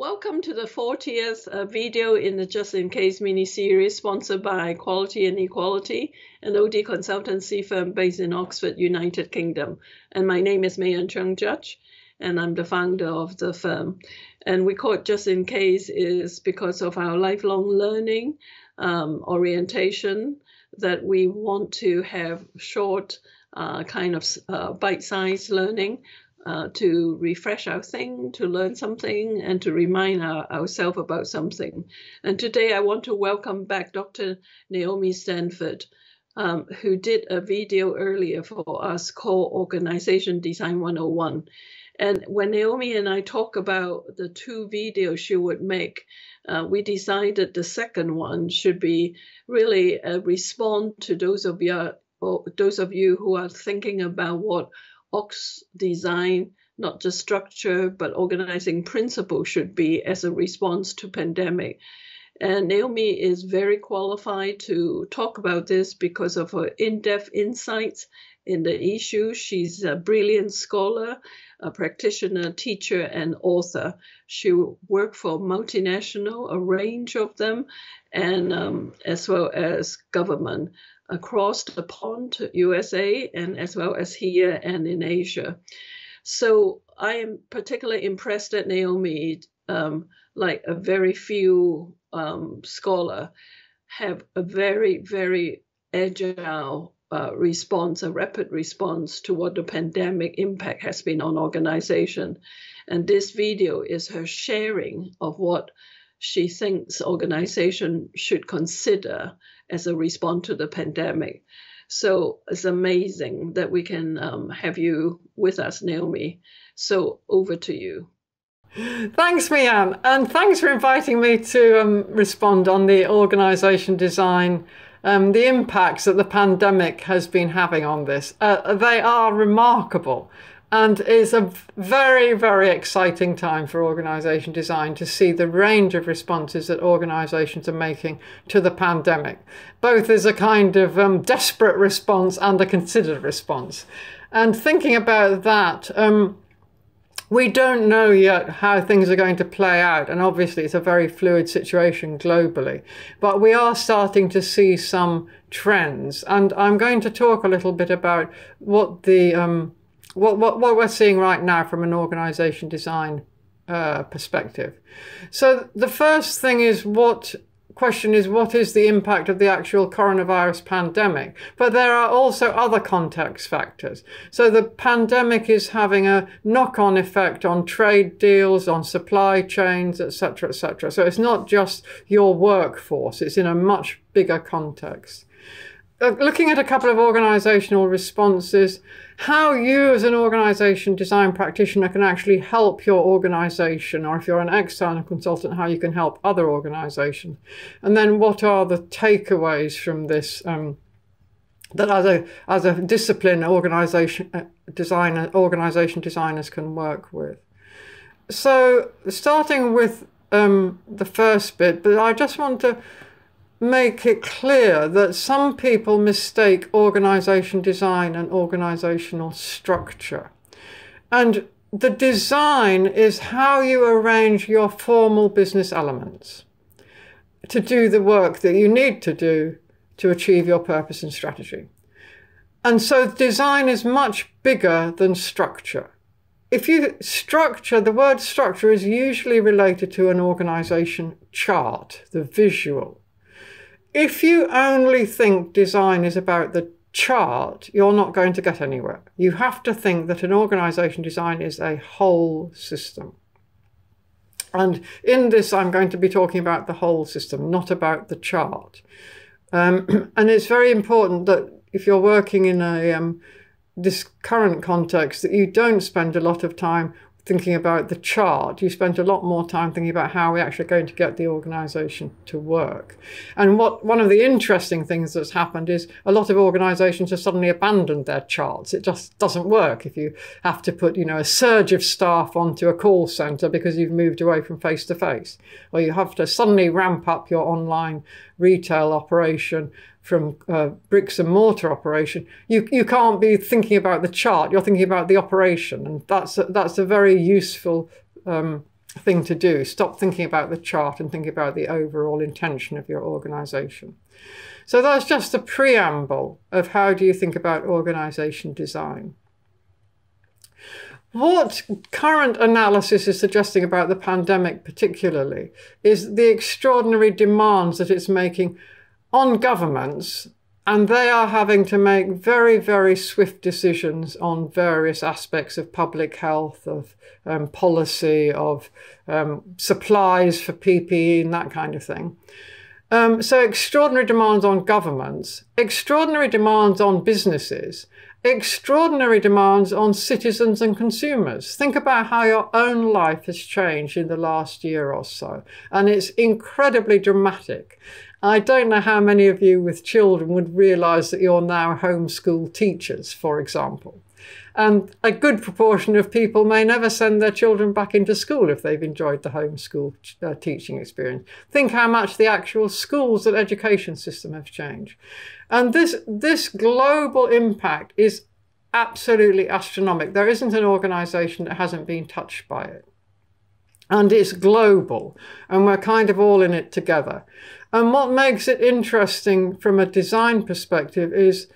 Welcome to the 40th video in the Just In Case mini-series sponsored by Quality and Equality, an OD consultancy firm based in Oxford, United Kingdom. And my name is Mei Chung Judge, and I'm the founder of the firm. And we call it Just In Case is because of our lifelong learning orientation, that we want to have short bite-sized learning to refresh our thing, to learn something, and to remind ourselves about something. And today I want to welcome back Dr. Naomi Stanford, who did a video earlier for us called Organization Design 101. And when Naomi and I talk about the two videos she would make, we decided the second one should be really a response to those of you who are thinking about what Ox design, not just structure, but organizing principle should be as a response to pandemic. And Naomi is very qualified to talk about this because of her in-depth insights in the issue. She's a brilliant scholar, a practitioner, teacher, and author. She worked for multinational, a range of them, and as well as government across the pond, USA, and as well as here and in Asia. So I am particularly impressed that Naomi, like a very few scholar, have a very, very agile response, a rapid response to what the pandemic impact has been on organization. And this video is her sharing of what she thinks organization should consider as a response to the pandemic. So it's amazing that we can have you with us, Naomi. So over to you. Thanks, Mian, and thanks for inviting me to respond on the organisation design, the impacts that the pandemic has been having on this. They are remarkable. And it's a very, very exciting time for organisation design to see the range of responses that organisations are making to the pandemic, both as a kind of desperate response and a considered response. And thinking about that, we don't know yet how things are going to play out. And obviously it's a very fluid situation globally, but we are starting to see some trends. And I'm going to talk a little bit about what the what we're seeing right now from an organisation design perspective. So the first thing is what is the impact of the actual coronavirus pandemic? But there are also other context factors. So the pandemic is having a knock-on effect on trade deals, on supply chains, etc., etc. So it's not just your workforce, it's in a much bigger context. Looking at a couple of organisational responses, how you as an organisation design practitioner can actually help your organisation, or if you're an external consultant, how you can help other organisations. And then what are the takeaways from this that as a discipline organisation designers can work with. So starting with the first bit, but I just want to make it clear that some people mistake organisation design and organisational structure. And the design is how you arrange your formal business elements to do the work that you need to do to achieve your purpose and strategy. And so design is much bigger than structure. If you structure, the word structure is usually related to an organisation chart, the visual. If you only think design is about the chart, you're not going to get anywhere. You have to think that an organisation design is a whole system. And in this, I'm going to be talking about the whole system, not about the chart. And it's very important that if you're working in this current context, that you don't spend a lot of time thinking about the chart. You spent a lot more time thinking about how we're actually going to get the organisation to work. And one of the interesting things that's happened is a lot of organisations have suddenly abandoned their charts. It just doesn't work if you have to put, a surge of staff onto a call centre because you've moved away from face-to-face, or you have to suddenly ramp up your online retail operation from bricks and mortar operation. You can't be thinking about the chart, you're thinking about the operation. And that's a very useful thing to do. Stop thinking about the chart and think about the overall intention of your organization. So that's just a preamble of how do you think about organization design. What current analysis is suggesting about the pandemic particularly is the extraordinary demands that it's making on governments, and they are having to make very, very swift decisions on various aspects of public health, of policy, of supplies for PPE and that kind of thing. So extraordinary demands on governments, extraordinary demands on businesses, extraordinary demands on citizens and consumers. Think about how your own life has changed in the last year or so, and it's incredibly dramatic. I don't know how many of you with children would realise that you're now homeschool teachers, for example. And a good proportion of people may never send their children back into school if they've enjoyed the homeschool teaching experience. Think how much the actual schools and education system have changed. And this global impact is absolutely astronomical. There isn't an organisation that hasn't been touched by it. And it's global, and we're kind of all in it together. And what makes it interesting from a design perspective is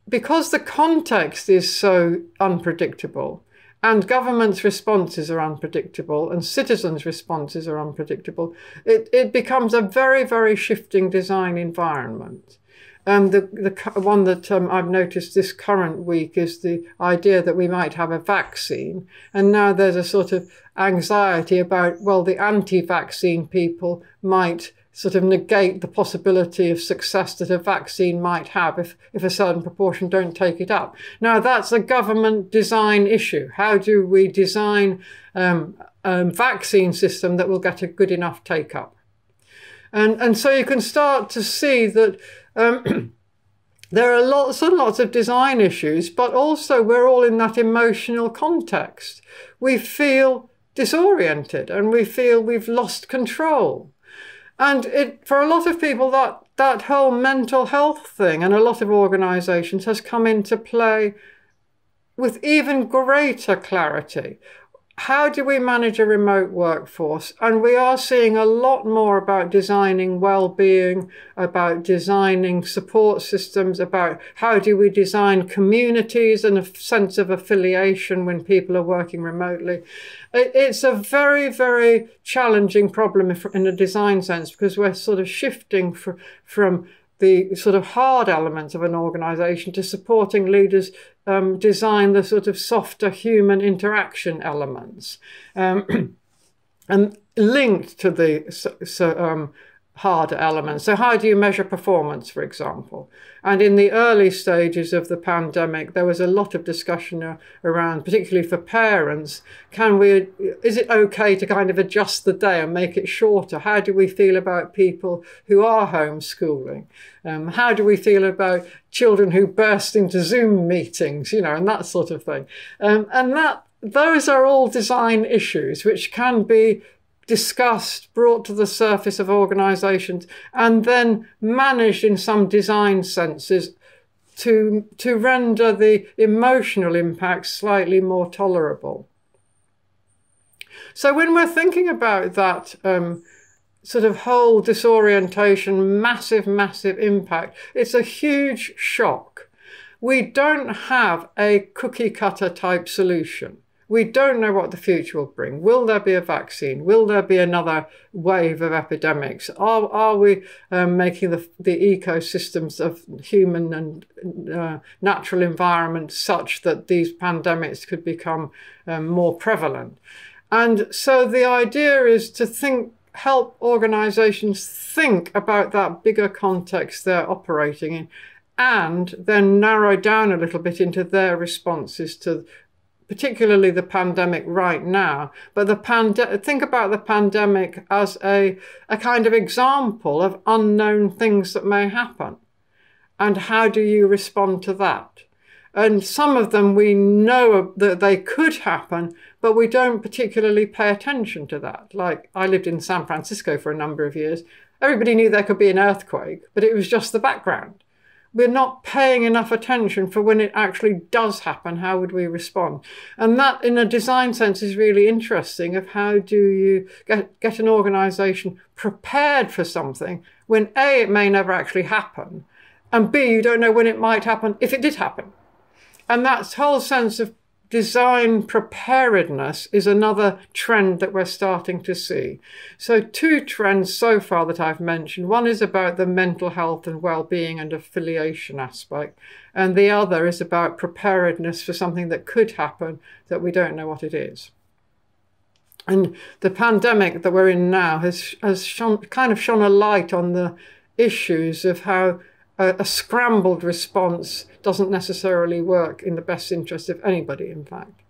because the context is so unpredictable, and governments' responses are unpredictable, and citizens' responses are unpredictable, it becomes a very, very shifting design environment. The one that I've noticed this current week is the idea that we might have a vaccine. And now there's a sort of anxiety about, well, the anti-vaccine people might sort of negate the possibility of success that a vaccine might have if a certain proportion don't take it up. Now, that's a government design issue. How do we design a vaccine system that will get a good enough take-up? And so you can start to see that there are lots and lots of design issues, but also we're all in that emotional context. We feel disoriented and we feel we've lost control. And for a lot of people, that whole mental health thing and a lot of organisations has come into play with even greater clarity. How do we manage a remote workforce? And we are seeing a lot more about designing well-being, about designing support systems, about how do we design communities and a sense of affiliation when people are working remotely. It's a very, very challenging problem in a design sense, because we're sort of shifting from the sort of hard elements of an organisation to supporting leaders design the sort of softer human interaction elements and linked to the harder elements. So how do you measure performance, for example? And in the early stages of the pandemic, there was a lot of discussion around, particularly for parents, is it okay to kind of adjust the day and make it shorter? How do we feel about people who are homeschooling? How do we feel about children who burst into Zoom meetings, and that sort of thing? Those are all design issues which can be discussed, brought to the surface of organisations, and then managed in some design senses to render the emotional impacts slightly more tolerable. So when we're thinking about that sort of whole disorientation, massive, massive impact, it's a huge shock. We don't have a cookie cutter type solution. We don't know what the future will bring. Will there be a vaccine? Will there be another wave of epidemics? Are we making the ecosystems of human and natural environment such that these pandemics could become more prevalent? And so the idea is to help organisations think about that bigger context they're operating in, and then narrow down a little bit into their responses to particularly the pandemic right now, but think about the pandemic as a kind of example of unknown things that may happen. And how do you respond to that? And some of them we know that they could happen, but we don't particularly pay attention to that. Like, I lived in San Francisco for a number of years. Everybody knew there could be an earthquake, but it was just the background. we're not paying enough attention for when it actually does happen, how would we respond? And that, in a design sense, is really interesting, of how do you get an organisation prepared for something when A, it may never actually happen, and B, you don't know when it might happen if it did happen. And that whole sense of design preparedness is another trend that we're starting to see. So 2 trends so far that I've mentioned. One is about the mental health and well-being and affiliation aspect, and the other is about preparedness for something that could happen that we don't know what it is. And the pandemic that we're in now has kind of shone a light on the issues of how a scrambled response doesn't necessarily work in the best interest of anybody, in fact.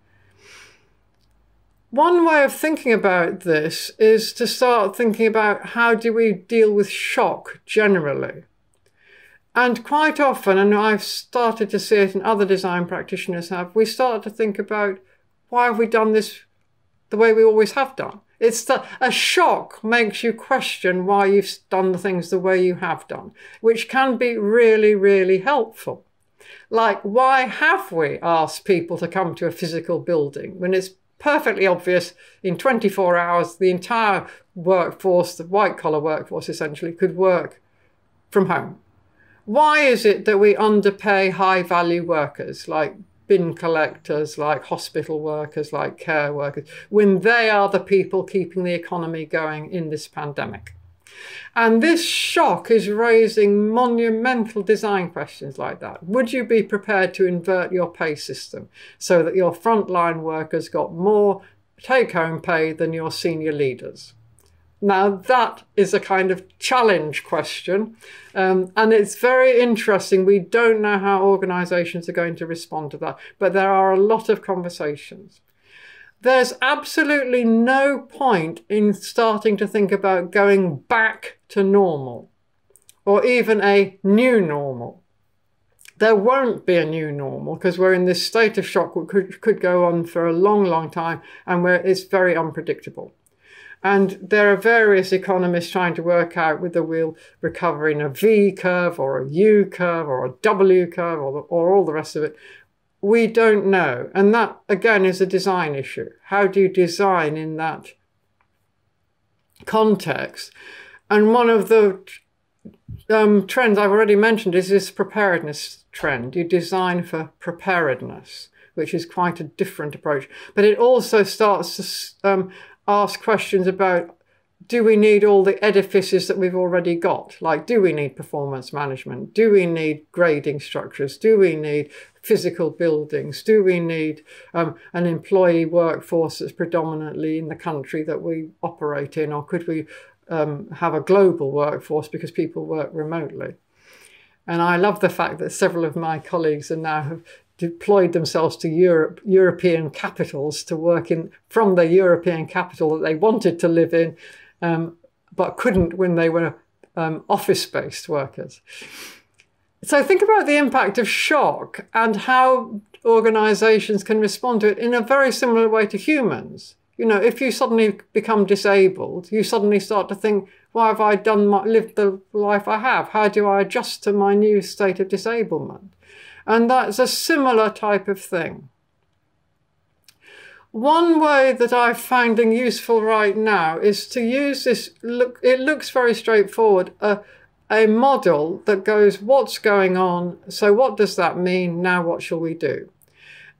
One way of thinking about this is to start thinking about how do we deal with shock generally. And quite often, and I've started to see it and other design practitioners have, we start to think about, why have we done this the way we always have done? It's a shock makes you question why you've done the things the way you have done, which can be really, really helpful. Like, why have we asked people to come to a physical building when it's perfectly obvious in 24 hours the entire workforce, the white-collar workforce essentially, could work from home? Why is it that we underpay high-value workers like bin collectors, like hospital workers, like care workers, when they are the people keeping the economy going in this pandemic? And this shock is raising monumental design questions like that. Would you be prepared to invert your pay system so that your frontline workers got more take-home pay than your senior leaders? Now, that is a kind of challenge question, and it's very interesting. We don't know how organisations are going to respond to that, but there are a lot of conversations. There's absolutely no point in starting to think about going back to normal, or even a new normal. There won't be a new normal, because we're in this state of shock which could go on for a long, long time, and where it's very unpredictable. And there are various economists trying to work out whether we'll recover in a V curve or a U curve or a W curve or all the rest of it. We don't know. And that, again, is a design issue. How do you design in that context? And one of the trends I've already mentioned is this preparedness trend. You design for preparedness, which is quite a different approach. But it also starts to ask questions about, do we need all the edifices that we've already got? Like, do we need performance management? Do we need grading structures? Do we need physical buildings? Do we need an employee workforce that's predominantly in the country that we operate in? Or could we have a global workforce because people work remotely? And I love the fact that several of my colleagues are now have deployed themselves to European capitals to work from the European capital that they wanted to live in, but couldn't when they were office-based workers. So think about the impact of shock and how organisations can respond to it in a very similar way to humans. You know, if you suddenly become disabled, you suddenly start to think, why have I lived the life I have? How do I adjust to my new state of disablement? And that's a similar type of thing. One way that I'm finding useful right now is to use this, it looks very straightforward, a model that goes, what's going on? So what does that mean? Now what shall we do?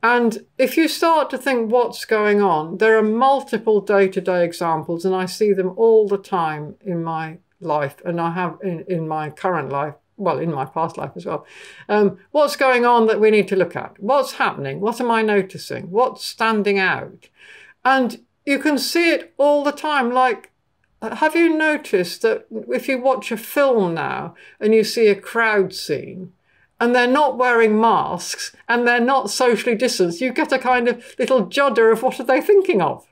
And if you start to think what's going on, there are multiple day-to-day examples, and I see them all the time in my life, and I have in my current life, well, in my past life as well. What's going on that we need to look at? What's happening? What am I noticing? What's standing out? And you can see it all the time. Like, have you noticed that if you watch a film now and you see a crowd scene and they're not wearing masks and they're not socially distanced, you get a kind of little judder of what are they thinking of?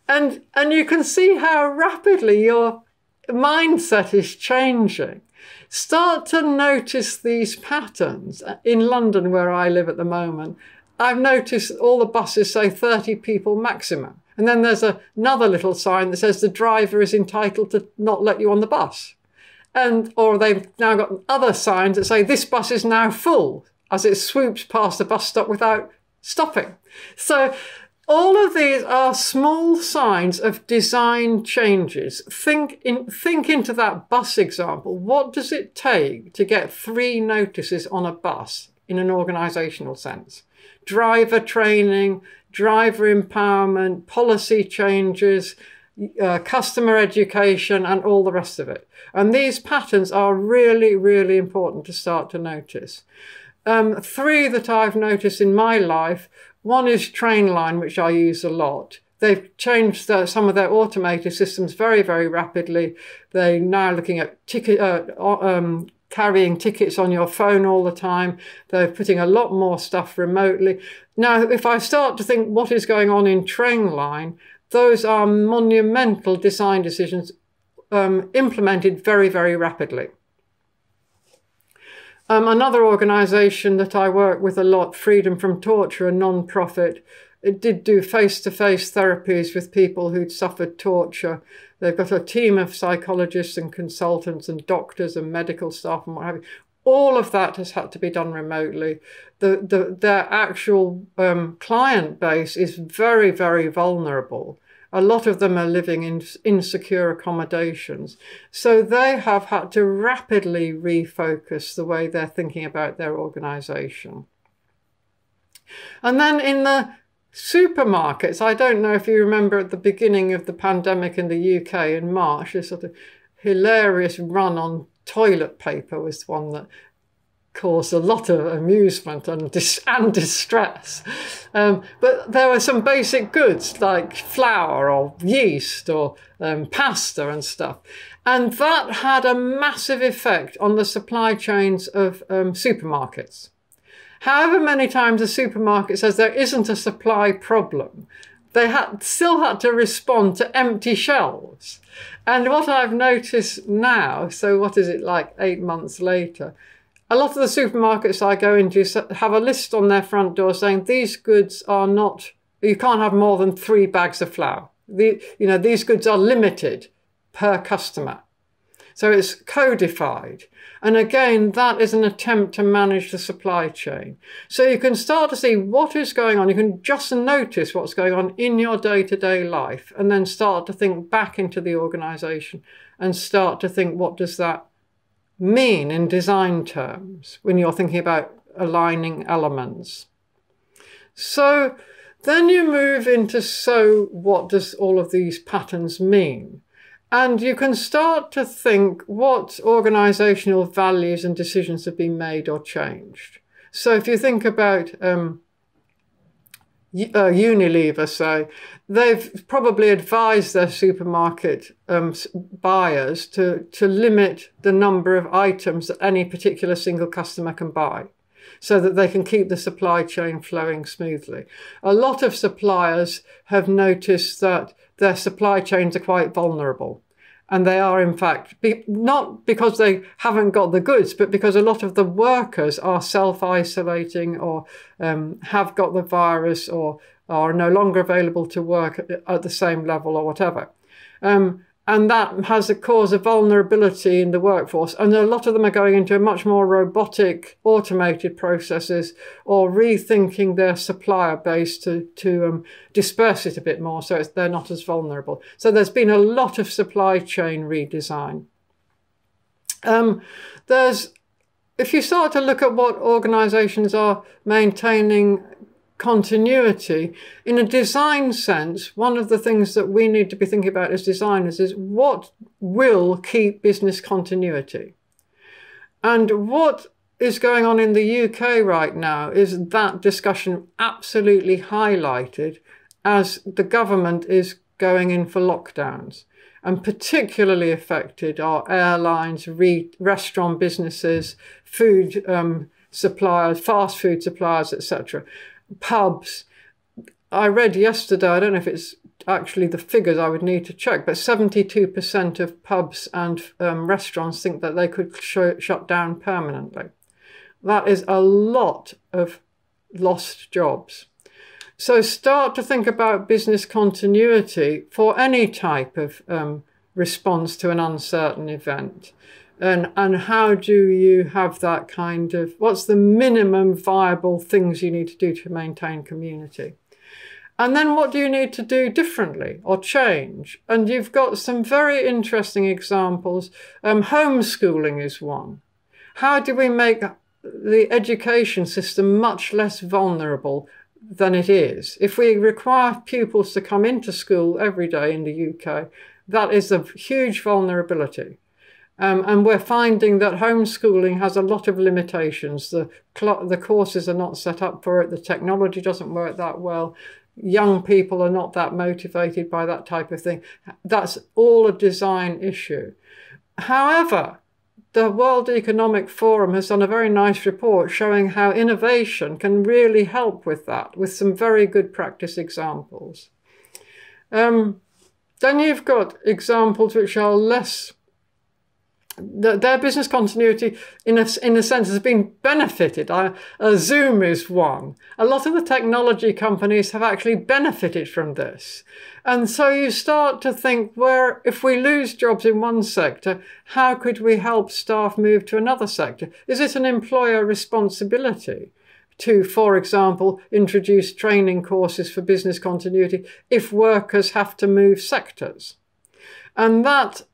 And you can see how rapidly your mindset is changing. Start to notice these patterns. In London, where I live at the moment, I've noticed all the buses say 30 people maximum. And then there's another little sign that says the driver is entitled to not let you on the bus. or they've now got other signs that say this bus is now full as it swoops past the bus stop without stopping. So all of these are small signs of design changes. Think into that bus example. What does it take to get 3 notices on a bus in an organisational sense? Driver training, driver empowerment, policy changes, customer education, and all the rest of it. And these patterns are really, really important to start to notice. 3 that I've noticed in my life. One is Trainline, which I use a lot. They've changed some of their automated systems very, very rapidly. They're now looking at carrying tickets on your phone all the time. They're putting a lot more stuff remotely. Now, if I start to think what is going on in Trainline, those are monumental design decisions implemented very, very rapidly. Another organisation that I work with a lot, Freedom from Torture, a non-profit, it did do face-to-face therapies with people who'd suffered torture. They've got a team of psychologists and consultants and doctors and medical staff and what have you. All of that has had to be done remotely. Their actual client base is very, very vulnerable. A lot of them are living in insecure accommodations. So they have had to rapidly refocus the way they're thinking about their organisation. And then in the supermarkets, I don't know if you remember at the beginning of the pandemic in the UK in March, this sort of hilarious run on toilet paper was one that caused a lot of amusement and distress. But there were some basic goods like flour or yeast or pasta and stuff. And that had a massive effect on the supply chains of supermarkets. However many times a supermarket says there isn't a supply problem, they still had to respond to empty shelves. And what I've noticed now, so what is it, like 8 months later, a lot of the supermarkets I go into have a list on their front door saying these goods are not, you can't have more than 3 bags of flour. These goods are limited per customer. So it's codified. And again, that is an attempt to manage the supply chain. So you can start to see what is going on. You can just notice what's going on in your day-to-day life and then start to think back into the organisation and start to think, what does that mean in design terms when you're thinking about aligning elements? So then you move into, so what does all of these patterns mean? And you can start to think what organisational values and decisions have been made or changed. So if you think about Unilever, say, they've probably advised their supermarket buyers to limit the number of items that any particular single customer can buy, so that they can keep the supply chain flowing smoothly. A lot of suppliers have noticed that their supply chains are quite vulnerable. And they are, in fact, not because they haven't got the goods, but because a lot of the workers are self-isolating or have got the virus or are no longer available to work at the same level or whatever. And that has caused a vulnerability in the workforce. And a lot of them are going into much more robotic, automated processes or rethinking their supplier base to disperse it a bit more so they're not as vulnerable. So there's been a lot of supply chain redesign. If you start to look at what organisations are maintaining continuity, in a design sense, one of the things that we need to be thinking about as designers is what will keep business continuity. And what is going on in the UK right now is that discussion absolutely highlighted as the government is going in for lockdowns. And particularly affected are airlines, restaurant businesses, food suppliers, fast food suppliers, etc. Pubs. I read yesterday, I don't know if it's actually the figures, I would need to check, but 72% of pubs and restaurants think that they could shut down permanently. That is a lot of lost jobs. So start to think about business continuity for any type of response to an uncertain event. And how do you have that kind of, what's the minimum viable things you need to do to maintain community? And then what do you need to do differently or change? And you've got some very interesting examples. Homeschooling is one. How do we make the education system much less vulnerable than it is? If we require pupils to come into school every day in the UK, that is a huge vulnerability. And we're finding that homeschooling has a lot of limitations. The courses are not set up for it. The technology doesn't work that well. Young people are not that motivated by that type of thing. That's all a design issue. However, the World Economic Forum has done a very nice report showing how innovation can really help with that, with some very good practice examples. Then you've got examples which are less, their business continuity in a sense has been benefited. Zoom is one. A lot of the technology companies have actually benefited from this. And so you start to think, where if we lose jobs in one sector, how could we help staff move to another sector? Is it an employer responsibility to, for example, introduce training courses for business continuity if workers have to move sectors? And that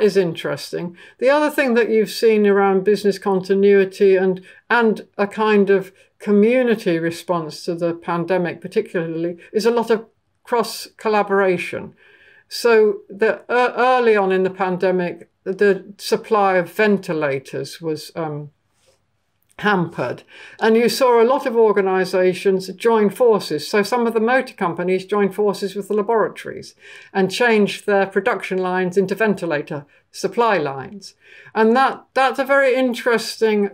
is interesting. The other thing that you've seen around business continuity and a kind of community response to the pandemic particularly is a lot of cross collaboration. So early on in the pandemic, the supply of ventilators was hampered. And you saw a lot of organisations join forces. So some of the motor companies joined forces with the laboratories and changed their production lines into ventilator supply lines. And that's a very interesting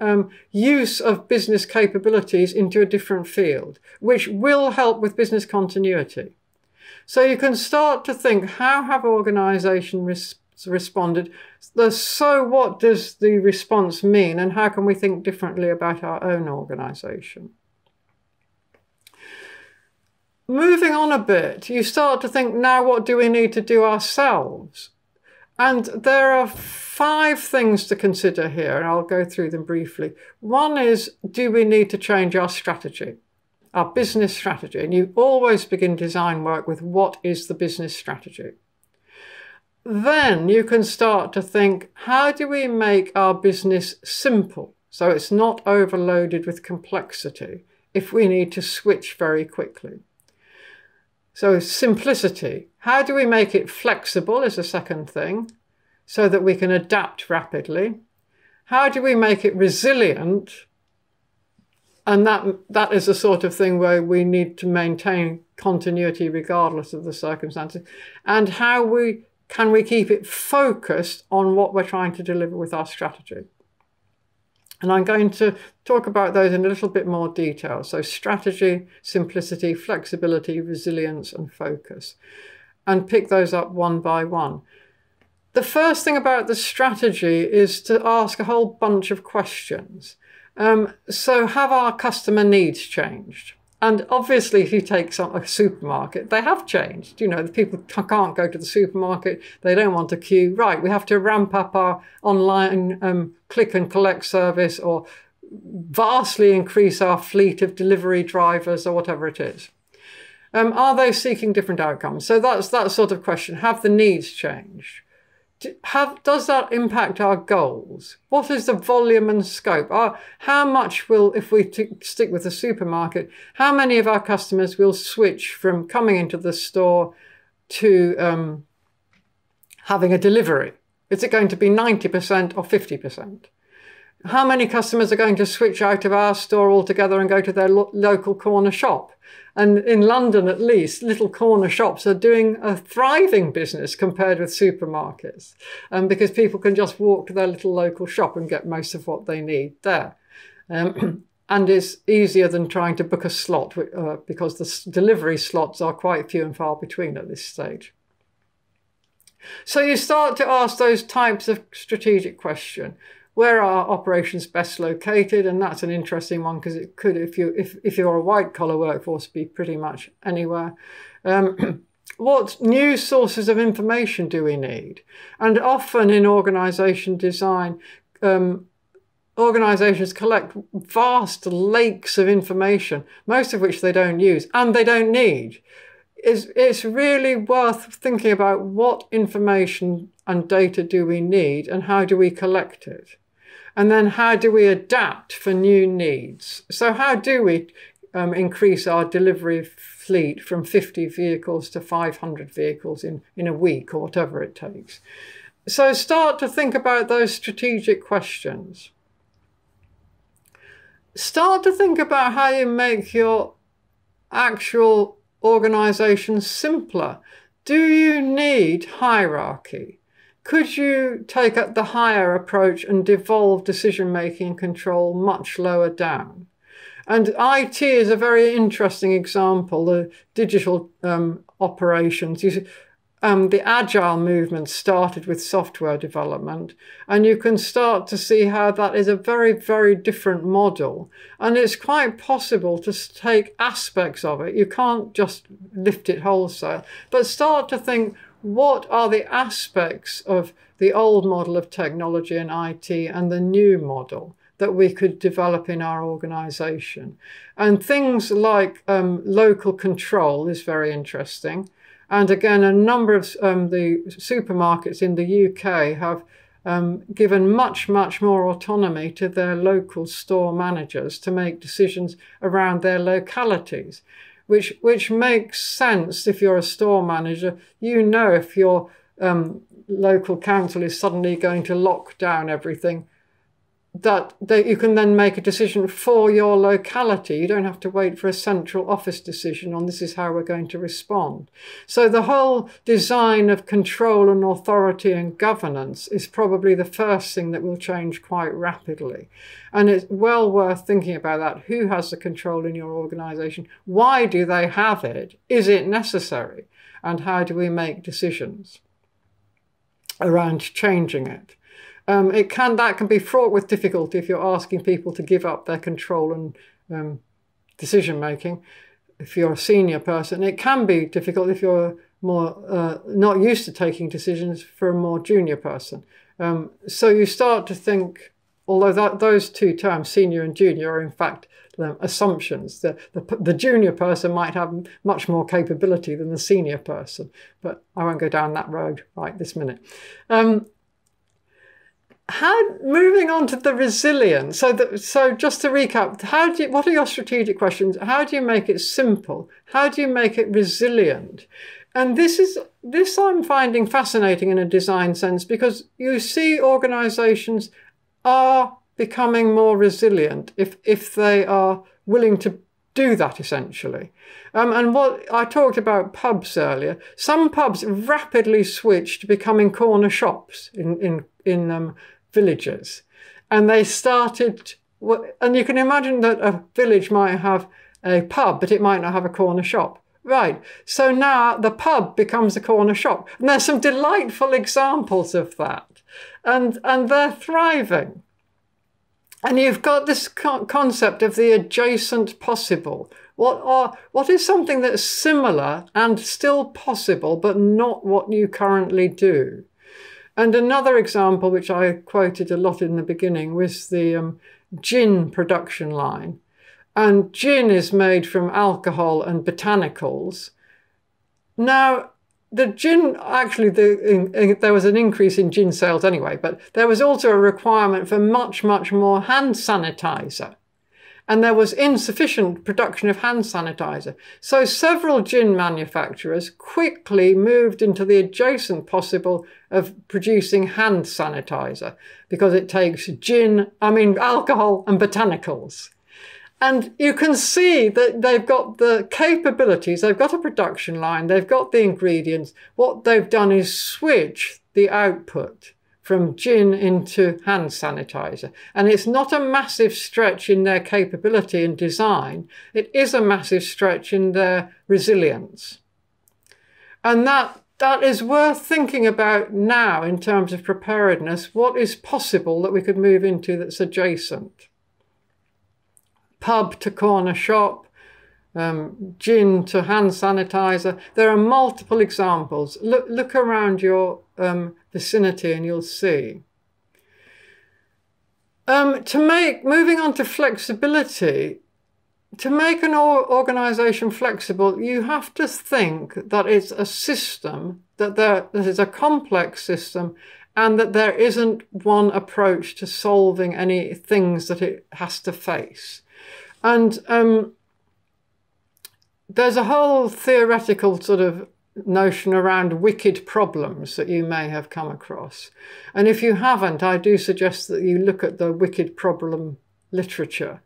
use of business capabilities into a different field, which will help with business continuity. So you can start to think, how have organisations responded? So what does the response mean, and how can we think differently about our own organisation? Moving on a bit, you start to think, now what do we need to do ourselves? And there are 5 things to consider here, and I'll go through them briefly. One is, do we need to change our strategy, our business strategy? And you always begin design work with, what is the business strategy? Then you can start to think, how do we make our business simple so it's not overloaded with complexity if we need to switch very quickly? So simplicity. How do we make it flexible is a second thing so that we can adapt rapidly? How do we make it resilient? And that is the sort of thing where we need to maintain continuity regardless of the circumstances. And can we keep it focused on what we're trying to deliver with our strategy? And I'm going to talk about those in a little bit more detail. So strategy, simplicity, flexibility, resilience, and focus. And pick those up one by one. The first thing about the strategy is to ask a whole bunch of questions. So have our customer needs changed? And obviously, if you take a supermarket, they have changed. You know, the people can't go to the supermarket. They don't want to queue. Right, we have to ramp up our online click and collect service, or vastly increase our fleet of delivery drivers, or whatever it is. Are they seeking different outcomes? So that's that sort of question. Have the needs changed? Does that impact our goals? What is the volume and scope? How much will, if we stick with the supermarket, how many of our customers will switch from coming into the store to having a delivery? Is it going to be 90% or 50%? How many customers are going to switch out of our store altogether and go to their local corner shop? And in London, at least, little corner shops are doing a thriving business compared with supermarkets, because people can just walk to their little local shop and get most of what they need there. And it's easier than trying to book a slot because the delivery slots are quite few and far between at this stage. So you start to ask those types of strategic questions. Where are operations best located? And that's an interesting one, because it could, if you're a white collar workforce, be pretty much anywhere. what new sources of information do we need? And often in organization design, organizations collect vast lakes of information, most of which they don't use and they don't need. It's really worth thinking about what information and data do we need and how do we collect it? And then how do we adapt for new needs? So how do we increase our delivery fleet from 50 vehicles to 500 vehicles in a week or whatever it takes? So start to think about those strategic questions. Start to think about how you make your actual organization simpler. Do you need hierarchy? Could you take up the higher approach and devolve decision-making and control much lower down? And IT is a very interesting example, the digital operations. The agile movement started with software development, and you can start to see how that is a very, very different model. And it's quite possible to take aspects of it. You can't just lift it wholesale, but start to think, what are the aspects of the old model of technology and IT and the new model that we could develop in our organization? And things like local control is very interesting. And again, a number of the supermarkets in the UK have given much, much more autonomy to their local store managers to make decisions around their localities, which makes sense if you're a store manager. You know, if your local council is suddenly going to lock down everything, that you can then make a decision for your locality. You don't have to wait for a central office decision on this is how we're going to respond. So the whole design of control and authority and governance is probably the first thing that will change quite rapidly. And it's well worth thinking about that. Who has the control in your organization? Why do they have it? Is it necessary? And how do we make decisions around changing it? That can be fraught with difficulty if you're asking people to give up their control and decision making. If you're a senior person, it can be difficult if you're more not used to taking decisions for a more junior person. So you start to think, although those two terms, senior and junior, are in fact assumptions. The junior person might have much more capability than the senior person, but I won't go down that road right this minute. Moving on to the resilience. So just to recap, what are your strategic questions? How do you make it simple? How do you make it resilient? And this I'm finding fascinating in a design sense, because you see organizations are becoming more resilient if they are willing to do that, essentially. And what I talked about pubs earlier, some pubs rapidly switched to becoming corner shops in villages, and they started, and you can imagine that a village might have a pub, but it might not have a corner shop. Right, so now the pub becomes a corner shop, and there's some delightful examples of that, and they're thriving. And you've got this concept of the adjacent possible. What is something that's similar and still possible, but not what you currently do? And another example, which I quoted a lot in the beginning, was the gin production line. And gin is made from alcohol and botanicals. Now, the gin, actually, there was an increase in gin sales anyway, but there was also a requirement for much, much more hand sanitizer. And there was insufficient production of hand sanitizer. So several gin manufacturers quickly moved into the adjacent possible of producing hand sanitizer, because it takes alcohol and botanicals. And you can see that they've got the capabilities, they've got a production line, they've got the ingredients. What they've done is switch the output from gin into hand sanitizer. And it's not a massive stretch in their capability and design. It is a massive stretch in their resilience. And that is worth thinking about now in terms of preparedness. What is possible that we could move into that's adjacent? Pub to corner shop, gin to hand sanitizer. There are multiple examples. Look around your vicinity and you'll see. Moving on to flexibility, to make an organization flexible, you have to think that it's a system, that is a complex system, and that there isn't one approach to solving any things that it has to face. And there's a whole theoretical sort of notion around wicked problems that you may have come across. And if you haven't, I do suggest that you look at the wicked problem literature.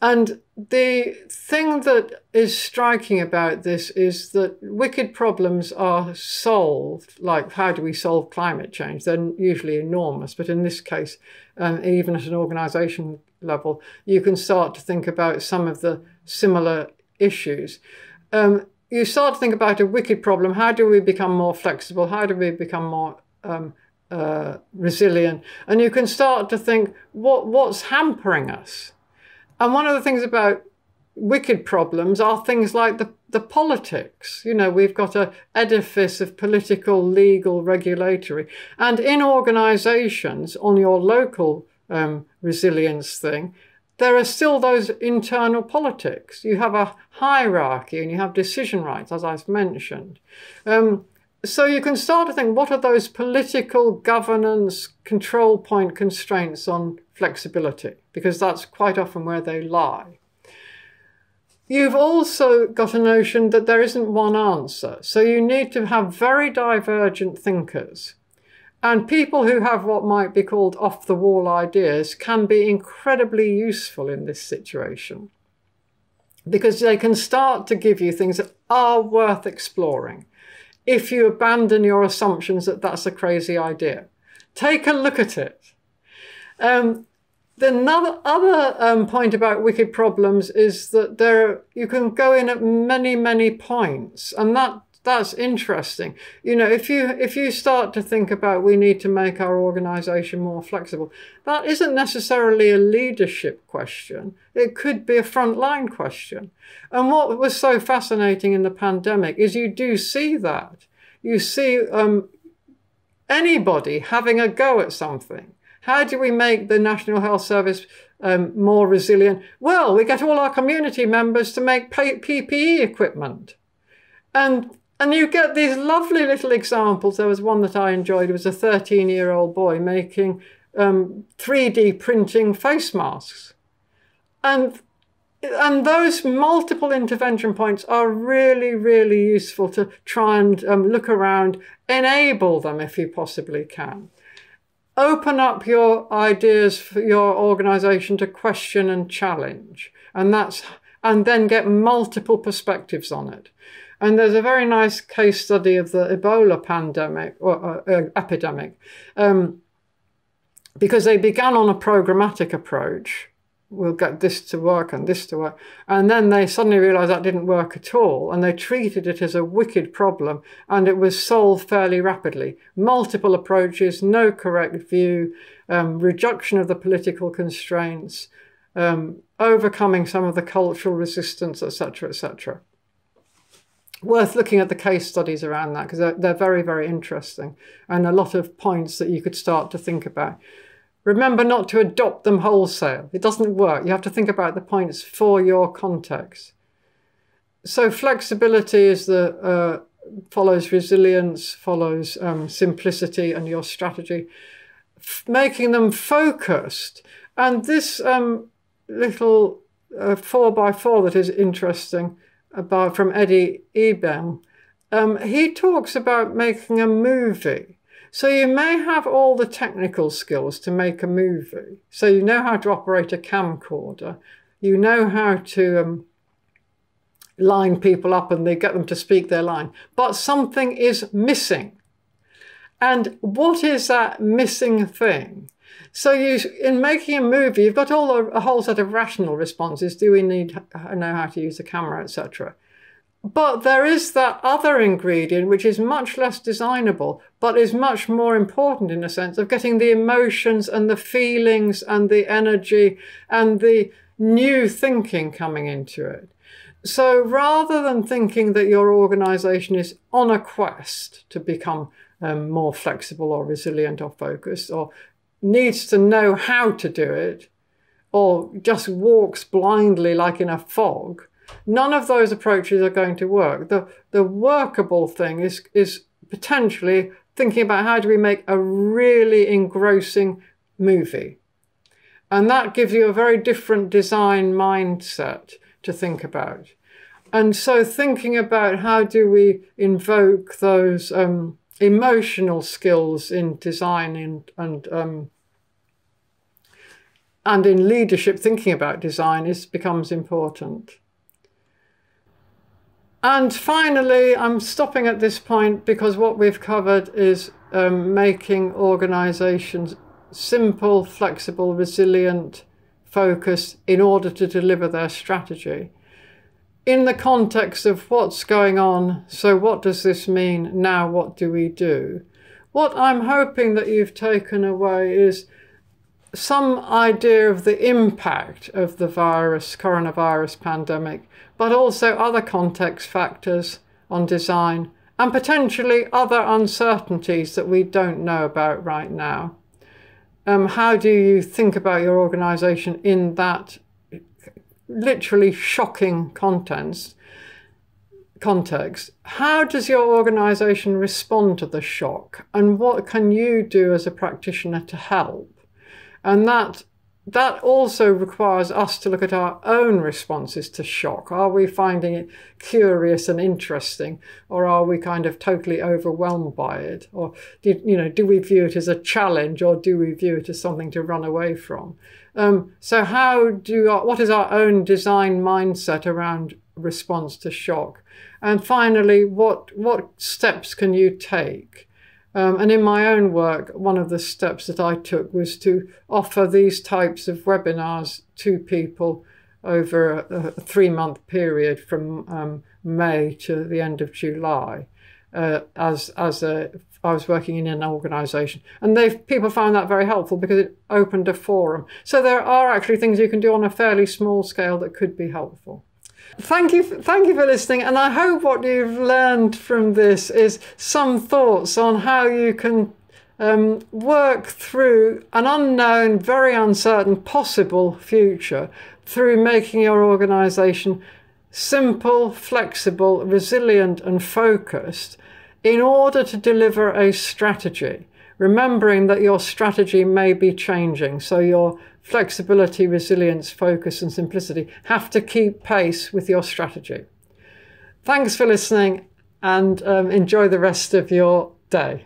And the thing that is striking about this is that wicked problems are solved, like how do we solve climate change? They're usually enormous, but in this case, even at an organisation level, you can start to think about some of the similar issues. You start to think about a wicked problem. How do we become more flexible? How do we become more resilient? And you can start to think, what's hampering us? And one of the things about wicked problems are things like the politics. You know, we've got an edifice of political, legal, regulatory. And in organisations, on your local resilience thing, there are still those internal politics. You have a hierarchy and you have decision rights, as I've mentioned. So you can start to think, what are those political governance control point constraints on flexibility? Because that's quite often where they lie. You've also got a notion that there isn't one answer. So you need to have very divergent thinkers. And people who have what might be called off-the-wall ideas can be incredibly useful in this situation, because they can start to give you things that are worth exploring if you abandon your assumptions that that's a crazy idea. Take a look at it. The other point about wicked problems is that you can go in at many, many points, and that's interesting. You know, if you start to think about we need to make our organisation more flexible, that isn't necessarily a leadership question. It could be a frontline question. And what was so fascinating in the pandemic is you do see that. You see anybody having a go at something. How do we make the National Health Service more resilient? Well, we get all our community members to make PPE equipment. And you get these lovely little examples. There was one that I enjoyed. It was a 13-year-old boy making 3D printing face masks. And those multiple intervention points are really, really useful to try and look around, enable them if you possibly can. Open up your ideas for your organisation to question and challenge, and then get multiple perspectives on it. And there's a very nice case study of the Ebola pandemic or epidemic, because they began on a programmatic approach. We'll get this to work and this to work. And then they suddenly realized that didn't work at all. And they treated it as a wicked problem. And it was solved fairly rapidly. Multiple approaches, no correct view, reduction of the political constraints, overcoming some of the cultural resistance, etc., etc. Worth looking at the case studies around that, because they're very, very interesting. And a lot of points that you could start to think about. Remember not to adopt them wholesale. It doesn't work. You have to think about the points for your context. So flexibility is follows resilience, follows simplicity and your strategy, making them focused. And this little 4x4 that is interesting from Eddie Eben, he talks about making a movie. So you may have all the technical skills to make a movie. So you know how to operate a camcorder. You know how to line people up and they get them to speak their line. But something is missing. And what is that missing thing? So in making a movie, you've got a whole set of rational responses. Do we know how to use a camera, etc.? But there is that other ingredient, which is much less designable, but is much more important in a sense of getting the emotions and the feelings and the energy and the new thinking coming into it. So rather than thinking that your organization is on a quest to become more flexible or resilient or focused, or needs to know how to do it, or just walks blindly like in a fog, none of those approaches are going to work. The workable thing is potentially thinking about how do we make a really engrossing movie. And that gives you a very different design mindset to think about. And so thinking about how do we invoke those emotional skills in design and in leadership, thinking about design becomes important. And finally, I'm stopping at this point because what we've covered is making organizations simple, flexible, resilient, focused in order to deliver their strategy. In the context of what's going on, so what does this mean? Now what do we do? What I'm hoping that you've taken away is some idea of the impact of the coronavirus pandemic, but also other context factors on design and potentially other uncertainties that we don't know about right now. How do you think about your organization in that literally shocking context? How does your organization respond to the shock? And what can you do as a practitioner to help? And that also requires us to look at our own responses to shock. Are we finding it curious and interesting, or are we kind of totally overwhelmed by it? Or do we view it as a challenge, or do we view it as something to run away from? So what is our own design mindset around response to shock? And finally, what steps can you take? And in my own work, one of the steps that I took was to offer these types of webinars to people over a 3-month period from May to the end of July. I was working in an organisation, and people found that very helpful because it opened a forum. So there are actually things you can do on a fairly small scale that could be helpful. Thank you for listening, and I hope what you've learned from this is some thoughts on how you can work through an unknown, very uncertain possible future through making your organisation simple, flexible, resilient and focused in order to deliver a strategy, remembering that your strategy may be changing. So your flexibility, resilience, focus and simplicity have to keep pace with your strategy. Thanks for listening, and enjoy the rest of your day.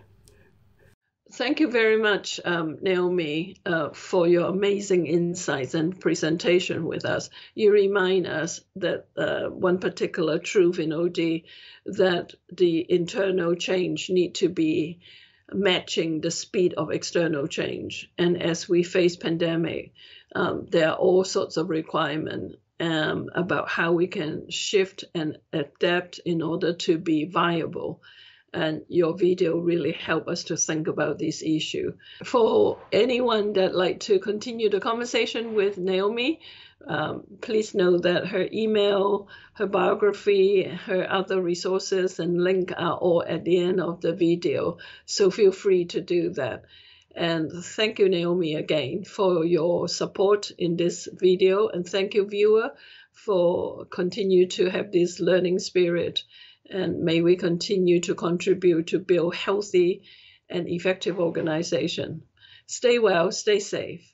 Thank you very much, Naomi, for your amazing insights and presentation with us. You remind us that one particular truth in OD, that the internal change need to be matching the speed of external change. And as we face pandemic, there are all sorts of requirements about how we can shift and adapt in order to be viable. And your video really helped us to think about this issue. For anyone that like to continue the conversation with Naomi, please know that her email, her biography, her other resources and link are all at the end of the video. So feel free to do that. And thank you, Naomi, again for your support in this video. And thank you, viewer, for continue to have this learning spirit. And may we continue to contribute to build healthy and effective organization. Stay well, stay safe.